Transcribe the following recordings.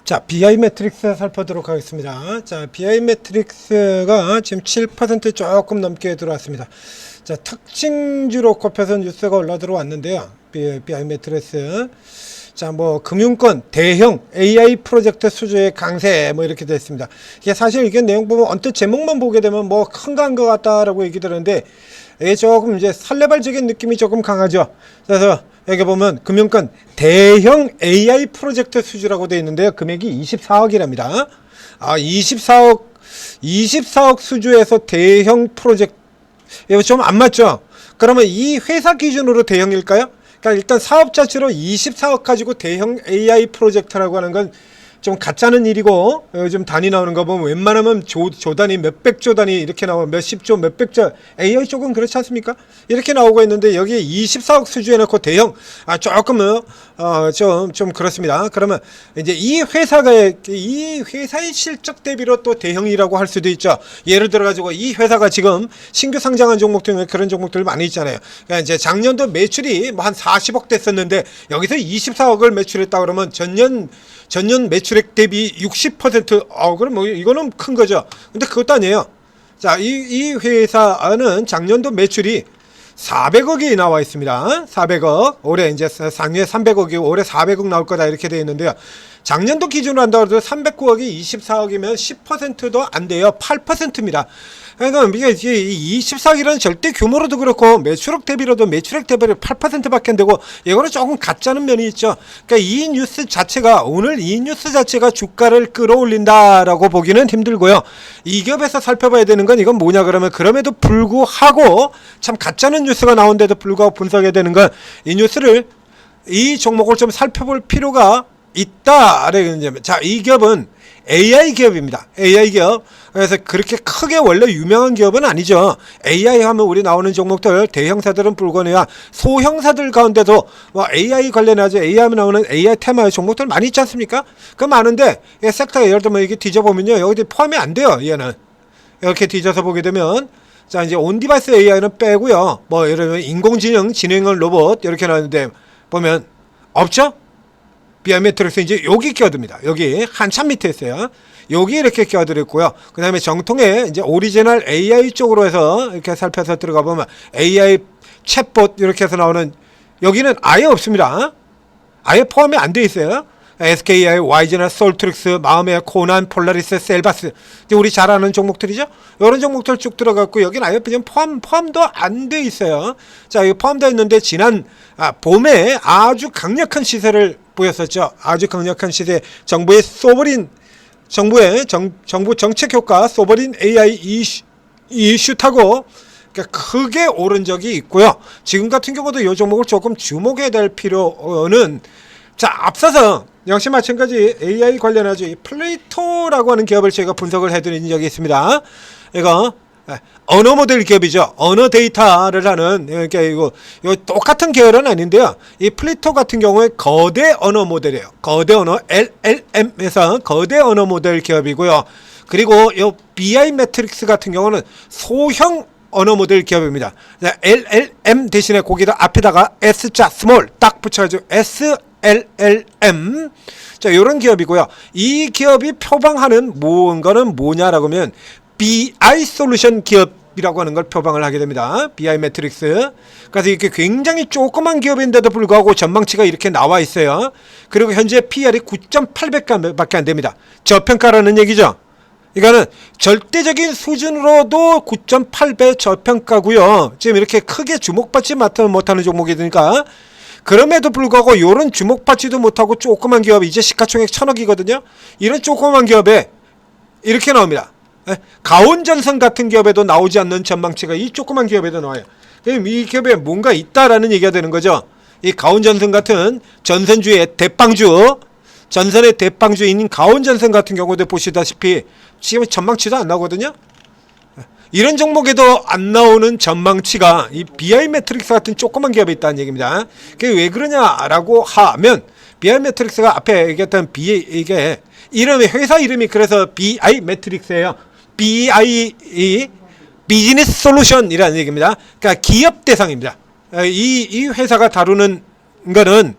자, BI 매트릭스 살펴보도록 하겠습니다. 자, BI 매트릭스가 지금 7% 조금 넘게 들어왔습니다. 자, 특징주로 꼽혀서 뉴스가 올라 들어왔는데요. BI 매트릭스. 자, 뭐 금융권 대형 AI 프로젝트 수주의 강세 뭐 이렇게 됐습니다. 이게 사실 이게 내용 보면 언뜻 제목만 보게 되면 뭐 큰 거 한 것 같다라고 얘기 들었는데 이게 조금 이제 설레발적인 느낌이 조금 강하죠. 그래서 여기 보면 금융권 대형 AI 프로젝트 수주라고 되어 있는데요. 금액이 24억이랍니다. 24억 수주에서 대형 프로젝트, 이거 좀 안 맞죠? 그러면 이 회사 기준으로 대형일까요? 그러니까 일단 사업 자체로 24억 가지고 대형 AI 프로젝트라고 하는 건 좀 가짜는 일이고, 요즘 단위 나오는 거 보면 웬만하면 조 단위, 몇백조 단위 이렇게 나오면 몇십조, 몇백조, AI 쪽은 그렇지 않습니까? 이렇게 나오고 있는데 여기에 24억 수주해 놓고 대형, 조금 좀 그렇습니다. 그러면 이제 이 회사의 실적 대비로 또 대형이라고 할 수도 있죠. 예를 들어 가지고 이 회사가 지금 신규 상장한 종목들, 그런 종목들 많이 있잖아요. 그러니까 이제 작년도 매출이 뭐 한 40억 됐었는데 여기서 24억을 매출했다 그러면 전년 매출액 대비 60%, 그럼 뭐 이거는 큰 거죠. 근데 그것도 아니에요. 자, 이 회사는 작년도 매출이 400억이 나와 있습니다. 400억. 올해 이제 작년에 300억이고 올해 400억 나올 거다 이렇게 되어 있는데요. 작년도 기준으로 한다고 해도 309억이 24억이면 10%도 안 돼요. 8%입니다. 그러니까 이게 24억이라는 절대 규모로도 그렇고 매출액 대비로도 매출액 대비로 8%밖에 안 되고 이거는 조금 가짜는 면이 있죠. 그러니까 이 뉴스 자체가 주가를 끌어올린다라고 보기는 힘들고요. 이 기업에서 살펴봐야 되는 건 이건 뭐냐 그러면 그럼에도 불구하고 참 가짜는 뉴스가 나온데도 불구하고 분석해야 되는 건 이 종목을 좀 살펴볼 필요가 있다. 자, 이 기업은 AI 기업입니다. AI 기업. 그래서 그렇게 크게 원래 유명한 기업은 아니죠. AI 하면 우리 나오는 종목들 대형사들은 불거니와 소형사들 가운데도 뭐 AI 관련해서 AI 하면 나오는 AI 테마의 종목들 많이 있지 않습니까? 그 많은데 이 섹터에 예를 들면 이게 뒤져보면요. 여기 포함이 안 돼요. 얘는. 이렇게 뒤져서 보게 되면 자, 이제 온디바이스 AI는 빼고요. 뭐 예를 들면 인공지능 진행형 로봇 이렇게 나오는데 보면 없죠? BI 매트릭스 이제 여기 끼어듭니다. 여기 한참 밑에 있어요. 여기 이렇게 끼어들었고요. 그 다음에 정통의 이제 오리지널 AI 쪽으로 해서 이렇게 살펴서 들어가 보면 AI 챗봇 이렇게 해서 나오는 여기는 아예 없습니다. 아예 포함이 안 돼 있어요. SKI, YG나 솔트릭스, 마음의 코난, 폴라리스, 셀바스 우리 잘 아는 종목들이죠. 이런 종목들 쭉 들어갔고 여기는 아예 그냥 포함도 안 돼 있어요. 자, 이거 포함되어 있는데 지난 봄에 아주 강력한 시세를 보였었죠. 아주 강력한 시세. 정부 정책 효과 소버린 AI 이슈 타고 크게 오른 적이 있고요. 지금 같은 경우도 이 종목을 조금 주목해야 될 필요는 자, 앞서서 역시 마찬가지 AI 관련해서 이 플레이토라고 하는 기업을 제가 분석을 해드린 적이 있습니다. 이거 언어 모델 기업이죠. 언어 데이터를 하는, 그러니까 이거 똑같은 계열은 아닌데요. 이 플레이토 같은 경우에 거대 언어 모델이에요. 거대 언어 LLM에서 거대 언어 모델 기업이고요. 그리고 이 BI 매트릭스 같은 경우는 소형 언어 모델 기업입니다. LLM 대신에 거기다 앞에다가 S자 스몰 딱 붙여가지고 SLLM. 자, 요런 기업이고요. 이 기업이 표방하는 뭔가는 뭐냐라고 하면 BI 솔루션 기업이라고 하는 걸 표방을 하게 됩니다. BI 매트릭스. 그래서 이렇게 굉장히 조그만 기업인데도 불구하고 전망치가 이렇게 나와 있어요. 그리고 현재 PR이 9.8배밖에 안 됩니다. 저평가라는 얘기죠. 이거는 절대적인 수준으로도 9.8배 저평가고요. 지금 이렇게 크게 주목받지 못하는 종목이니까 그럼에도 불구하고 이런 주목받지도 못하고 조그만 기업 이제 시가총액 1000억이거든요. 이런 조그만 기업에 이렇게 나옵니다. 가온전선 같은 기업에도 나오지 않는 전망치가 이 조그만 기업에도 나와요. 그럼 이 기업에 뭔가 있다라는 얘기가 되는 거죠. 이 가온전선 같은 전선주의 대빵주, 전선의 대빵주인 가온전선 같은 경우도 보시다시피 지금 전망치도 안 나오거든요. 이런 종목에도 안 나오는 전망치가 이 BI 매트릭스 같은 조그만 기업에 있다는 얘기입니다. 그게 왜 그러냐라고 하면 BI 매트릭스가 앞에 얘기했던 이게 회사 이름이 그래서 BI 매트릭스예요. BI 비즈니스 솔루션이라는 얘기입니다. 그러니까 기업 대상입니다. 이 회사가 다루는 거는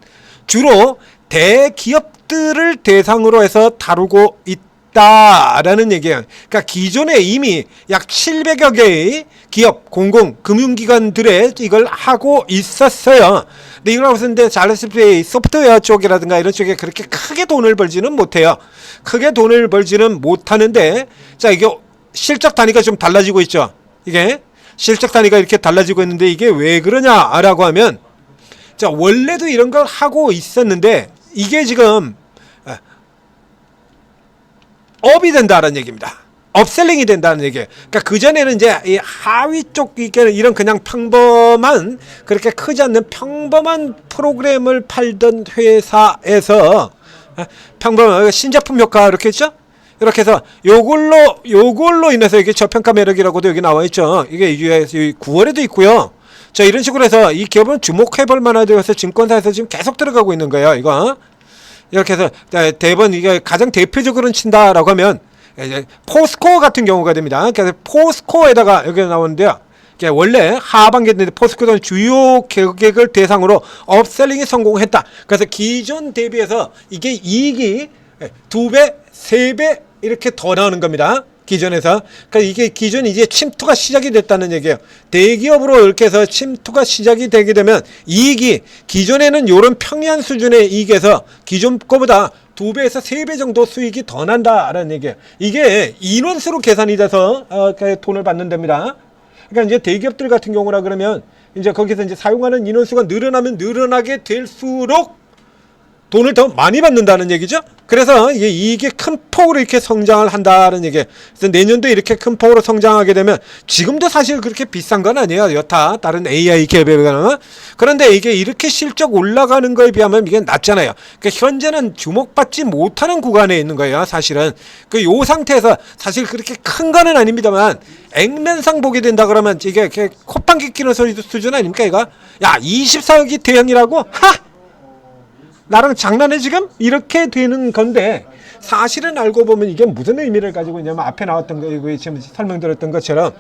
주로 대기업 기업들을 대상으로 해서 다루고 있다라는 얘기예요. 그러니까 기존에 이미 약 700여 개의 기업, 공공, 금융기관들에 이걸 하고 있었어요. 근데 이걸 하고 있는데 잘했을 소프트웨어 쪽이라든가 이런 쪽에 그렇게 크게 돈을 벌지는 못해요. 크게 돈을 벌지는 못하는데, 자, 이게 실적 단위가 좀 달라지고 있죠. 이게 실적 단위가 이렇게 달라지고 있는데 이게 왜 그러냐라고 하면, 자, 원래도 이런 걸 하고 있었는데 이게 지금 업이 된다는 얘기입니다. 업셀링이 된다는 얘기예요. 그러니까 그전에는 이제 이 하위 쪽 이런 그냥 평범한, 그렇게 크지 않는 평범한 프로그램을 팔던 회사에서 평범한 신제품 효과 이렇게 했죠? 이렇게 해서 요걸로 인해서 이게 저평가 매력이라고도 여기 나와 있죠. 이게 9월에도 있고요. 자, 이런 식으로 해서 이 기업은 주목해볼 만하다고 증권사에서 지금 계속 들어가고 있는 거예요. 이거 이렇게 해서 대번 이게 가장 대표적으로는 친다라고 하면 이제 포스코 같은 경우가 됩니다. 그래서 포스코에다가 여기 나오는데요. 원래 하반기인데 포스코는 주요 고객을 대상으로 업셀링에 성공했다. 그래서 기존 대비해서 이게 이익이 2배, 3배 이렇게 더 나오는 겁니다. 기존에서. 그러니까 이게 기존 이제 침투가 시작이 됐다는 얘기예요. 대기업으로 이렇게 해서 침투가 시작이 되게 되면 이익이 기존에는 이런 평이한 수준의 이익에서 기존 거보다 2배에서 3배 정도 수익이 더 난다라는 얘기예요. 이게 인원수로 계산이 돼서 돈을 받는 됩니다. 그러니까 이제 대기업들 같은 경우라 그러면 이제 거기서 이제 사용하는 인원수가 늘어나면 늘어나게 될수록 돈을 더 많이 받는다는 얘기죠. 그래서 이게 이익이 큰 폭으로 이렇게 성장을 한다는 얘기예요. 그래서 내년도에 이렇게 큰 폭으로 성장하게 되면 지금도 사실 그렇게 비싼 건 아니에요. 여타 다른 AI 기업에 비하면. 그런데 이게 이렇게 실적 올라가는 거에 비하면 이게 낮잖아요. 그러니까 현재는 주목받지 못하는 구간에 있는 거예요. 사실은 요 상태에서 사실 그렇게 큰 거는 아닙니다만 액면상 보게 된다 그러면 이게 콧방귀 끼는 소리 수준 아닙니까? 이거 야 24억이 대형이라고? 하! 나랑 장난해 지금? 이렇게 되는 건데 사실은 알고 보면 이게 무슨 의미를 가지고 있냐면 앞에 나왔던 거 지금 설명드렸던 것처럼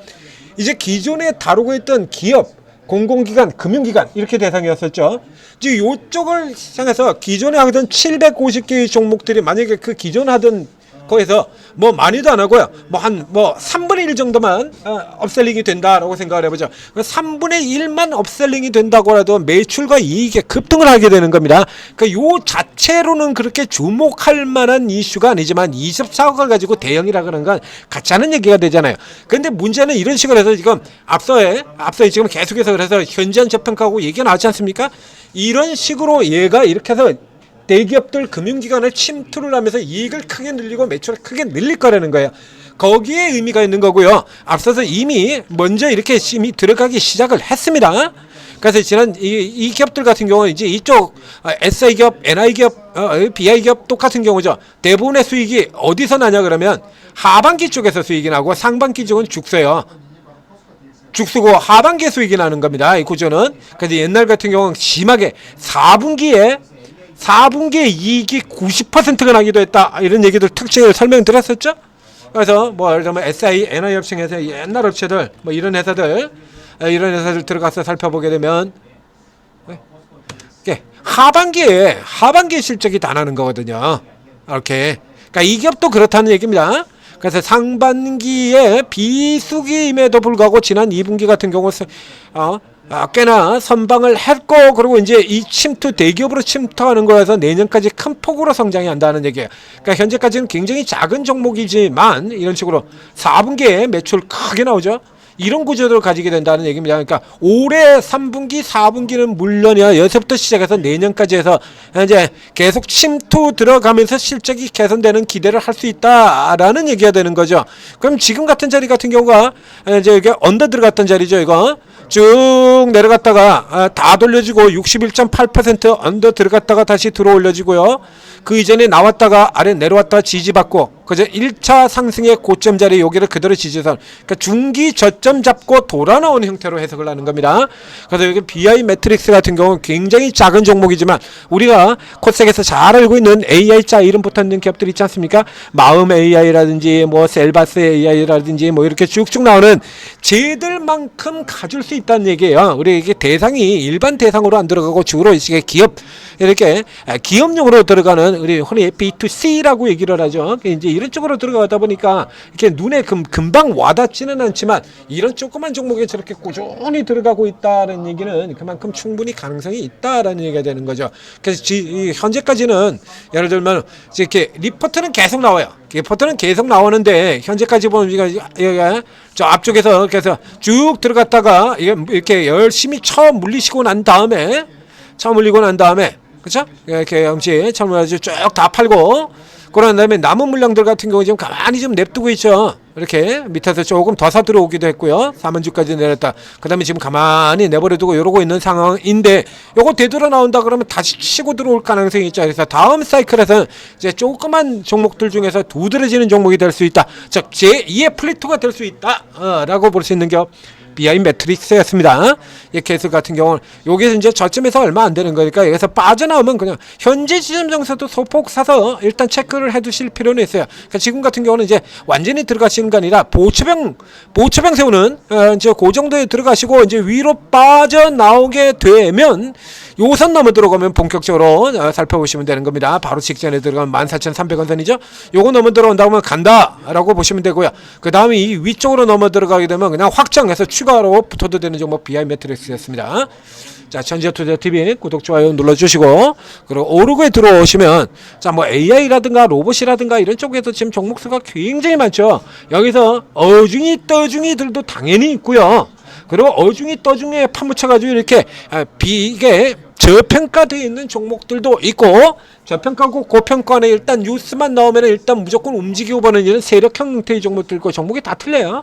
이제 기존에 다루고 있던 기업, 공공기관, 금융기관 이렇게 대상이었었죠. 이제 이쪽을 향해서 기존에 하던 750개의 종목들이 만약에 그 기존 하던 거에서 뭐 많이도 안 하고요. 뭐 3분의 1 정도만 업셀링이 된다라고 생각을 해보죠. 3분의 1만 업셀링이 된다고라도 매출과 이익에 급등을 하게 되는 겁니다. 그러니까 요 자체로는 그렇게 주목할 만한 이슈가 아니지만 24억을 가지고 대형이라 그러는 건 가짜는 얘기가 되잖아요. 근데 문제는 이런 식으로 해서 지금 앞서에 지금 계속해서 그래서 현지한 저평가하고 얘기가 나왔지 않습니까? 이런 식으로 얘가 이렇게 해서 대기업들 금융기관을 침투를 하면서 이익을 크게 늘리고 매출을 크게 늘릴 거라는 거예요. 거기에 의미가 있는 거고요. 앞서서 이미 먼저 이렇게 이미 들어가기 시작을 했습니다. 그래서 지난 이 기업들 같은 경우는 이제 이쪽 SI 기업, NI 기업, BI 기업 똑같은 경우죠. 대부분의 수익이 어디서 나냐 그러면 하반기 쪽에서 수익이 나고 상반기 쪽은 죽서요. 죽쓰고 하반기에 수익이 나는 겁니다. 이 구조는. 그래서 옛날 같은 경우는 심하게 4분기에 이익이 90%가 나기도 했다. 이런 얘기들 특징을 설명드렸었죠. 그래서 뭐 예를 들면 SI, NI 업체에서 옛날 업체들 뭐 이런 회사들 들어가서 살펴보게 되면 하반기에 실적이 다 나는 거거든요. 이렇게. 그러니까 이 기업도 그렇다는 얘기입니다. 그래서 상반기에 비수기임에도 불구하고 지난 2분기 같은 경우 꽤나 선방을 했고, 그리고 이제 이 침투 대기업으로 침투하는 거에서 내년까지 큰 폭으로 성장이 한다는 얘기예요. 그러니까 현재까지는 굉장히 작은 종목이지만 이런 식으로 4분기에 매출 크게 나오죠. 이런 구조를 가지게 된다는 얘기입니다. 그러니까 올해 3분기, 4분기는 물론이야 여기서부터 시작해서 내년까지 해서 이제 계속 침투 들어가면서 실적이 개선되는 기대를 할 수 있다라는 얘기가 되는 거죠. 그럼 지금 같은 자리 같은 경우가 이제 이게 언더 들어갔던 자리죠. 이거 쭉 내려갔다가 다 돌려지고 61.8% 언더 들어갔다가 다시 들어 올려지고요. 그 이전에 나왔다가 아래 내려왔다가 지지받고 그저 1차 상승의 고점 자리 여기를 그대로 지지선, 그러니까 중기 저점 잡고 돌아 나오는 형태로 해석을 하는 겁니다. 그래서 여기 BI 매트릭스 같은 경우는 굉장히 작은 종목이지만 우리가 코스닥에서 잘 알고 있는 AI자 이름 붙어있는 기업들 있지 않습니까? 마음 AI라든지 뭐 셀바스 AI라든지 뭐 이렇게 쭉쭉 나오는 쟤들만큼 가질 수 있다는 얘기예요. 우리 이게 대상이 일반 대상으로 안 들어가고 주로 이게 기업 이렇게 기업용으로 들어가는 우리 흔히 B2C라고 얘기를 하죠. 이제 이런 쪽으로 들어가다 보니까 이렇게 눈에 금방 와닿지는 않지만 이런 조그만 종목에 저렇게 꾸준히 들어가고 있다는 얘기는 그만큼 충분히 가능성이 있다라는 얘기가 되는 거죠. 그래서 현재까지는 예를 들면 이렇게 리포트는 계속 나와요. 리포트는 계속 나오는데 현재까지 보면 우리가 저 앞쪽에서 그래서 쭉 들어갔다가 이렇게 열심히 처음 물리시고 난 다음에 그렇죠? 이렇게 엄지 처음 쭉 다 팔고 그런 다음에 남은 물량들 같은 경우 지금 가만히 좀 냅두고 있죠. 이렇게 밑에서 조금 더 사 들어오기도 했고요. 4만주까지 내렸다. 그 다음에 지금 가만히 내버려두고 이러고 있는 상황인데 요거 되돌아 나온다 그러면 다시 치고 들어올 가능성이 있죠. 그래서 다음 사이클에서는 이제 조그만 종목들 중에서 두드러지는 종목이 될 수 있다. 즉 제2의 플리토가 될 수 있다 라고 볼 수 있는 게 BI 매트릭스였습니다. 이 케이스 같은 경우는 여기서 이제 저점에서 얼마 안 되는 거니까 여기서 빠져나오면 그냥 현재 지점 정도도 소폭 사서 일단 체크를 해두실 필요는 있어요. 그러니까 지금 같은 경우는 이제 완전히 들어가시는 게 아니라 보초병 세우는 이제 그 정도에 들어가시고 이제 위로 빠져나오게 되면 요선 넘어 들어가면 본격적으로 살펴보시면 되는 겁니다. 바로 직전에 들어가면 14,300원 선이죠. 요거 넘어 들어온다면 간다라고 보시면 되고요. 그 다음에 이 위쪽으로 넘어 들어가게 되면 그냥 확장해서 추가로 붙어도 되는 종목 BI 매트릭스였습니다. 자, 전지투자TV 구독, 좋아요 눌러주시고 그리고 오르고에 들어오시면 자, 뭐 AI라든가 로봇이라든가 이런 쪽에서 지금 종목수가 굉장히 많죠. 여기서 어중이 떠중이들도 당연히 있고요. 그리고 어중이 떠중이에 파묻혀가지고 이렇게 이게 저평가되어 있는 종목들도 있고 저평가고 고평가는 일단 뉴스만 나오면 일단 무조건 움직이고 보는 이런 세력형 형태의 종목들 있고 종목이 다 틀려요.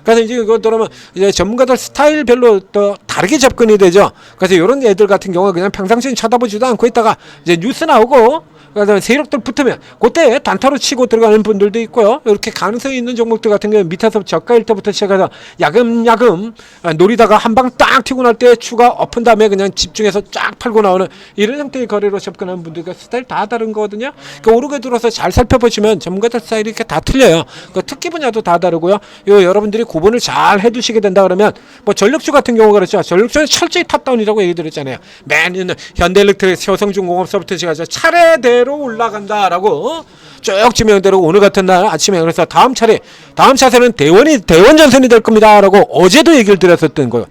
그래서 이제 이거 들으면 이제 전문가들 스타일별로 또 다르게 접근이 되죠. 그래서 이런 애들 같은 경우는 그냥 평상시에 쳐다보지도 않고 있다가 이제 뉴스 나오고 그다음에 세력들 붙으면 그때 단타로 치고 들어가는 분들도 있고요. 이렇게 가능성이 있는 종목들 같은 경우는 밑에서 저가일 때부터 시작해서 야금야금 노리다가 한 방 딱 튀고 날 때 추가 엎은 다음에 그냥 집중해서 쫙 팔고 나오는 이런 형태의 거래로 접근하는 분들과 스타일 다 다른 거거든요. 그러니까 오르게 들어서 잘 살펴보시면 전문가들 스타일이 이렇게 다 틀려요. 그 특기 분야도 다 다르고요. 요 여러분들이 구분을 잘 해두시게 된다 그러면 뭐 전력주 같은 경우 그렇죠. 전력주는 철저히 탑다운이라고 얘기 드렸잖아요. 맨 현대일렉트릭, 효성중공업서부터 시작해서 차례대로 올라간다라고 쭉 지명대로 오늘 같은 날 아침에 그래서 다음 차세는 대원전선이 될 겁니다라고 어제도 얘기를 드렸었던 거예요.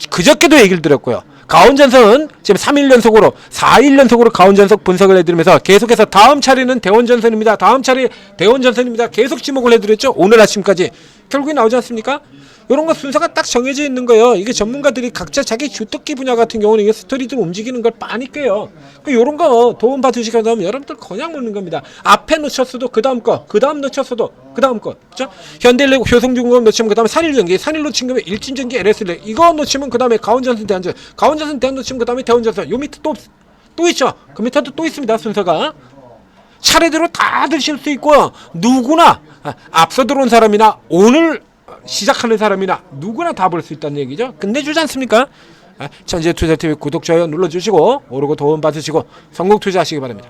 그저께도 얘기를 드렸고요. 가온전선 지금 3일 연속으로 4일 연속으로 가온전선 분석을 해드리면서 계속해서 다음 차례는 대원전선입니다. 다음 차례 대원전선입니다. 계속 지목을 해드렸죠. 오늘 아침까지 결국에 나오지 않습니까? 이런 거 순서가 딱 정해져 있는 거예요. 이게 전문가들이 각자 자기 주특기 분야 같은 경우는 이게 스토리들 움직이는 걸 빠니까요. 이런 거 도움 받으시게 되면 여러분들 그냥 먹는 겁니다. 앞에 놓쳤어도 그 다음 거, 그 다음 놓쳤어도 그 다음 거, 그렇죠? 현대일렉, 효성중공업 놓치면 그 다음에 산일전기, 산일 놓친 거면 일진전기, LSL 이거 놓치면 그 다음에 가온전선, 대한전선, 가온전선, 대한 놓치면 그 다음에 대원전선. 요 밑에 또 있죠. 그 밑에도 또 있습니다. 순서가. 차례대로 다 드실 수 있고요. 누구나 앞서 들어온 사람이나 오늘 시작하는 사람이나 누구나 다 볼 수 있다는 얘기죠. 끝내주지 않습니까? 전지투자TV 구독, 좋아요 눌러주시고 오르고 도움 받으시고 성공 투자하시기 바랍니다.